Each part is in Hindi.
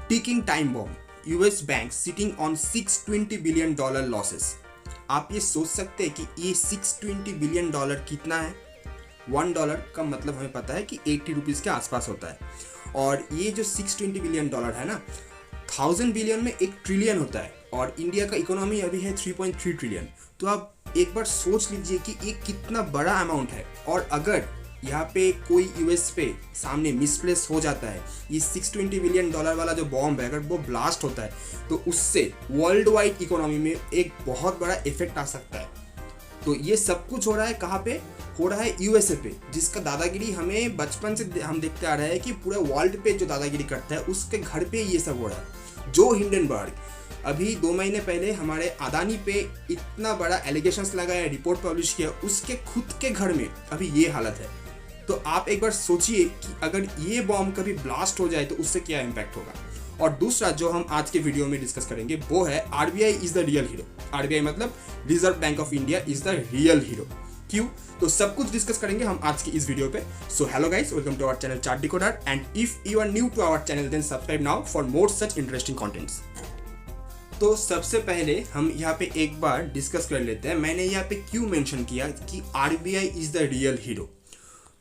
Ticking time bomb, US bank sitting on $620 billion losses. आप ये सोच सकते हैं कि ये $620 बिलियन कितना है। $1 का मतलब हमें पता है कि 80 रुपीज़ के आसपास होता है, और ये जो $620 बिलियन है ना, 1000 बिलियन में 1 ट्रिलियन होता है, और इंडिया का इकोनॉमी अभी है 3.3 ट्रिलियन। तो आप एक बार सोच लीजिए कि ये कितना बड़ा अमाउंट है। और अगर यहाँ पे कोई यूएस पे सामने मिसप्लेस हो जाता है, ये $620 बिलियन वाला जो बॉम्ब है, अगर वो ब्लास्ट होता है तो उससे वर्ल्ड वाइड इकोनॉमी में एक बहुत बड़ा इफेक्ट आ सकता है। तो ये सब कुछ हो रहा है कहाँ पे? हो रहा है यूएसए पे, जिसका दादागिरी हमें बचपन से हम देखते आ रहे हैं कि पूरे वर्ल्ड पे जो दादागिरी करता है उसके घर पे ये सब हो रहा है। जो हिंडनबर्ग अभी 2 महीने पहले हमारे अदानी पे इतना बड़ा एलिगेशंस लगाया, रिपोर्ट पब्लिश किया, उसके खुद के घर में अभी ये हालत है। तो आप एक बार सोचिए कि अगर ये बॉम्ब कभी ब्लास्ट हो जाए तो उससे क्या इम्पैक्ट होगा। और दूसरा जो हम आज के वीडियो में डिस्कस करेंगे वो है RBI is the real hero. RBI मतलब Reserve Bank of India is the real hero. क्यों? तो सब कुछ डिस्कस करेंगे हम आज की इस वीडियो पे। So hello guys, welcome to our channel chart decoder, and if you are new to our channel then subscribe now for more such interesting contents. तो सबसे पहले हम यहाँ पे एक बार डिस्कस कर लेते हैं, मैंने यहाँ पे क्यों मेंशन किया कि RBI is the real hero.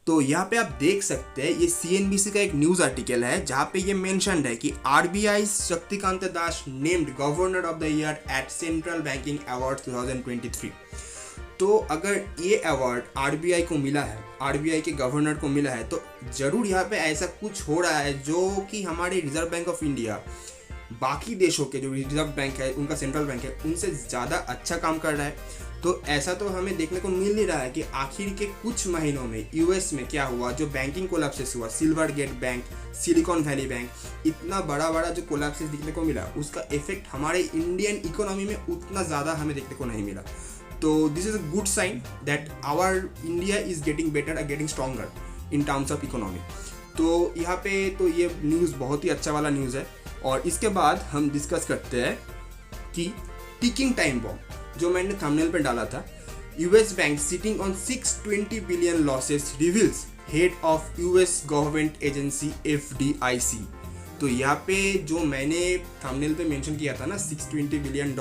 तो यहाँ पे आप देख सकते हैं, ये सीएनबीसी का एक न्यूज़ आर्टिकल है जहाँ पे ये मेंशन्ड है कि RBI Shaktikanta Das named governor of the year at central banking award 2023। तो अगर ये अवार्ड आरबीआई को मिला है, आरबीआई के गवर्नर को मिला है, तो ज़रूर यहाँ पे ऐसा कुछ हो रहा है जो कि हमारे रिजर्व बैंक ऑफ इंडिया बाकी देशों के जो रिजर्व बैंक है, उनका सेंट्रल बैंक है, उनसे ज़्यादा अच्छा काम कर रहा है। तो ऐसा तो हमें देखने को मिल नहीं रहा है कि आखिर के कुछ महीनों में यूएस में क्या हुआ, जो बैंकिंग कोलैप्सेस हुआ, silver gate bank, silicon valley bank, इतना बड़ा बड़ा जो कोलैप्सेस देखने को मिला, उसका इफेक्ट हमारे इंडियन इकोनॉमी में उतना ज़्यादा हमें देखने को नहीं मिला। तो this is a good sign that our India is getting better और getting stronger in terms of economy. तो यहाँ पे तो ये न्यूज़ बहुत ही अच्छा वाला न्यूज़ है। और इसके बाद हम डिस्कस करते हैं कि टिकिंग टाइम बॉम्ब, जो मैंने थंबनेल पे डाला था, US bank sitting on $620 billion losses reveals head of US government agency FDIC. तो यहाँ पे जो मैंने थंबनेल पे मेंशन किया था ना, $620 बिलियन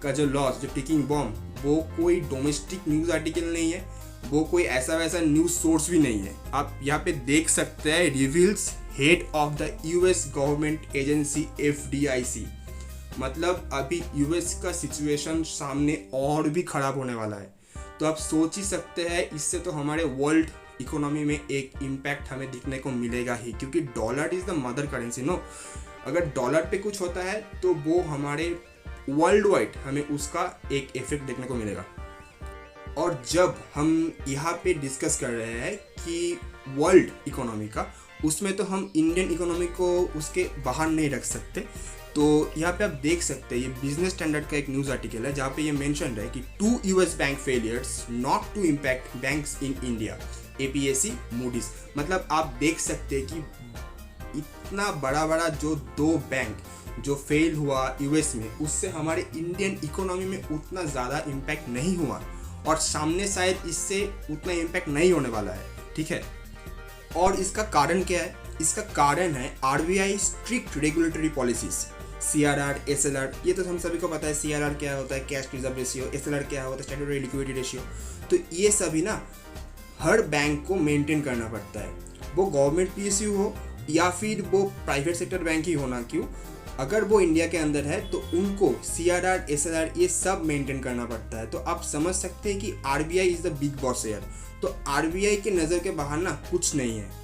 का जो लॉस, जो टिकिंग बॉम्ब, वो कोई डोमेस्टिक न्यूज़ आर्टिकल नहीं है, वो कोई ऐसा वैसा न्यूज़ सोर्स भी नहीं है। आप यहाँ पे देख सकते हैं, reveals head of the US government agency FDIC. मतलब अभी यूएस का सिचुएशन सामने और भी खराब होने वाला है। तो आप सोच ही सकते हैं, इससे तो हमारे वर्ल्ड इकोनॉमी में एक इम्पैक्ट हमें दिखने को मिलेगा ही, क्योंकि dollar is the mother currency no. अगर डॉलर पे कुछ होता है तो वो हमारे वर्ल्ड वाइड हमें उसका एक इफेक्ट देखने को मिलेगा। और जब हम यहाँ पे डिस्कस कर रहे हैं कि वर्ल्ड इकोनॉमी का, उसमें तो हम इंडियन इकोनॉमी को उसके बाहर नहीं रख सकते। तो यहाँ पे आप देख सकते हैं, ये बिजनेस स्टैंडर्ड का एक न्यूज़ आर्टिकल है जहाँ पे ये मेंशन है कि 2 US bank failures not to impact banks in India, APAC Moody's. मतलब आप देख सकते हैं कि इतना बड़ा बड़ा जो 2 बैंक जो फेल हुआ यूएस में, उससे हमारे इंडियन इकोनॉमी में उतना ज़्यादा इम्पैक्ट नहीं हुआ, और सामने शायद इससे उतना इम्पैक्ट नहीं होने वाला है। ठीक है, और इसका कारण क्या है? इसका कारण है RBI strict regulatory policies, CRR, SLR. ये तो हम सभी को पता है, सीआरआर क्या होता है, कैश रिजर्व रेशियो, एसएलआर क्या होता है, स्टैट्यूटरी लिक्विडिटी रेशियो। तो ये सभी ना हर बैंक को मेंटेन करना पड़ता है, वो गवर्नमेंट पीएसयू हो या फिर वो प्राइवेट सेक्टर बैंक ही होना क्यों, अगर वो इंडिया के अंदर है तो उनको सीआरआर, एसएलआर ये सब मेंटेन करना पड़ता है। तो आप समझ सकते हैं कि RBI is the big boss here. तो आरबीआई के नज़र के बाहर ना कुछ नहीं है।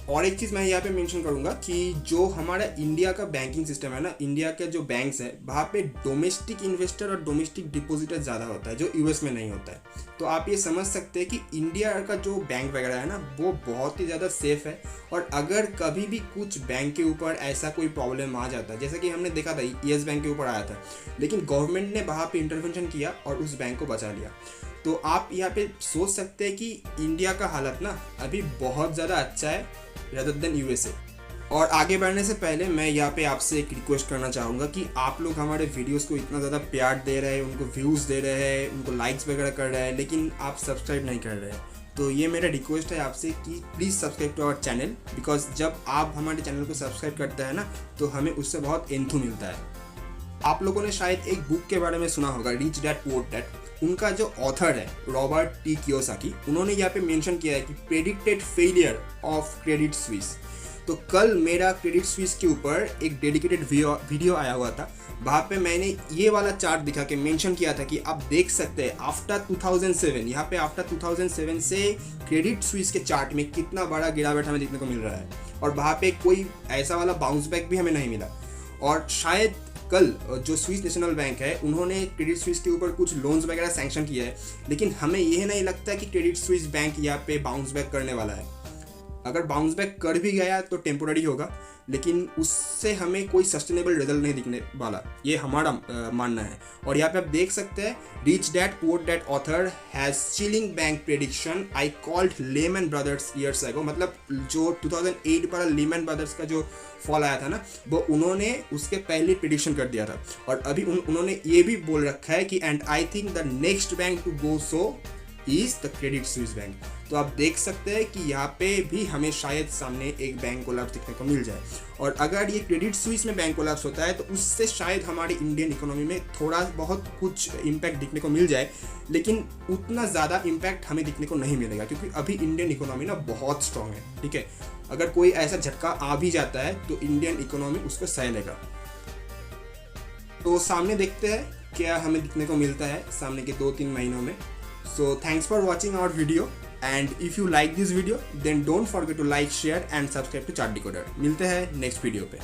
और एक चीज़ मैं यहाँ पे मेंशन करूँगा कि जो हमारा इंडिया का बैंकिंग सिस्टम है ना, इंडिया के जो बैंक्स है, वहाँ पे डोमेस्टिक इन्वेस्टर और डोमेस्टिक डिपॉजिटर ज़्यादा होता है, जो यूएस में नहीं होता है। तो आप ये समझ सकते हैं कि इंडिया का जो बैंक वगैरह है ना, वो बहुत ही ज़्यादा सेफ है। और अगर कभी भी कुछ बैंक के ऊपर ऐसा कोई प्रॉब्लम आ जाता है, जैसे कि हमने देखा था येस बैंक के ऊपर आया था, लेकिन गवर्नमेंट ने वहाँ पे इंटरवेंशन किया और उस बैंक को बचा लिया। तो आप यहाँ पे सोच सकते हैं कि इंडिया का हालत ना अभी बहुत ज़्यादा अच्छा है rather than यूएसए। और आगे बढ़ने से पहले मैं यहाँ पे आपसे एक रिक्वेस्ट करना चाहूँगा कि आप लोग हमारे वीडियोस को इतना ज़्यादा प्यार दे रहे हैं, उनको व्यूज़ दे रहे हैं, उनको लाइक्स वगैरह कर रहे हैं, लेकिन आप सब्सक्राइब नहीं कर रहे हैं। तो ये मेरा रिक्वेस्ट है आपसे कि please subscribe to our channel, because जब आप हमारे चैनल को सब्सक्राइब करते हैं ना तो हमें उससे बहुत एंथू मिलता है। आप लोगों ने शायद एक बुक के बारे में सुना होगा, रिच डैड पुअर डैड। उनका जो ऑथर है रॉबर्ट टी कियोसाकी, उन्होंने यहाँ पे मेंशन किया है कि predicted failure of Credit Suisse. तो कल मेरा क्रेडिट स्विस के ऊपर एक डेडिकेटेड वीडियो आया हुआ था, वहाँ पे मैंने ये वाला चार्ट दिखा के मेंशन किया था कि आप देख सकते हैं आफ्टर 2007, यहाँ पे आफ्टर 2007 से क्रेडिट स्विस के चार्ट में कितना बड़ा गिरावट हमें देखने को मिल रहा है, और वहाँ पे कोई ऐसा वाला बाउंस बैक भी हमें नहीं मिला। और शायद कल जो स्विस नेशनल बैंक है उन्होंने क्रेडिट स्विस के ऊपर कुछ लोन्स वगैरह सैंक्शन किया है, लेकिन हमें यह नहीं लगता कि क्रेडिट स्विस बैंक यहाँ पे बाउंस बैक करने वाला है। अगर बाउंस बैक कर भी गया तो टेम्पोररी होगा, लेकिन उससे हमें कोई सस्टेनेबल रिजल्ट नहीं दिखने वाला, ये हमारा मानना है। और यहाँ पे आप देख सकते हैं, rich dad poor dad author has chilling bank prediction I called Lehman Brothers years ago. मतलब जो 2008 पर लेमन ब्रदर्स का जो फॉल आया था ना, वो उन्होंने उसके पहले प्रेडिक्शन कर दिया था। और अभी उन्होंने ये भी बोल रखा है कि and I think the next bank to go so is the credit Suisse bank. तो आप देख सकते हैं कि यहाँ पे भी हमें शायद सामने एक बैंक कोलैप्स देखने को मिल जाए। और अगर ये क्रेडिट स्विस में बैंक कोलैप्स होता है तो उससे शायद हमारी इंडियन इकोनॉमी में थोड़ा बहुत कुछ इम्पैक्ट दिखने को मिल जाए, लेकिन उतना ज़्यादा इम्पैक्ट हमें दिखने को नहीं मिलेगा, क्योंकि अभी इंडियन इकोनॉमी ना बहुत स्ट्रॉन्ग है। ठीक है, अगर कोई ऐसा झटका आ भी जाता है तो इंडियन इकोनॉमी उसको सह लेगा। तो सामने देखते हैं क्या हमें दिखने को मिलता है सामने के 2-3 महीनों में। So thanks for watching our video, and if you like this video then don't forget to like, share and subscribe to Chart Decoder। मिलते हैं नेक्स्ट वीडियो पे।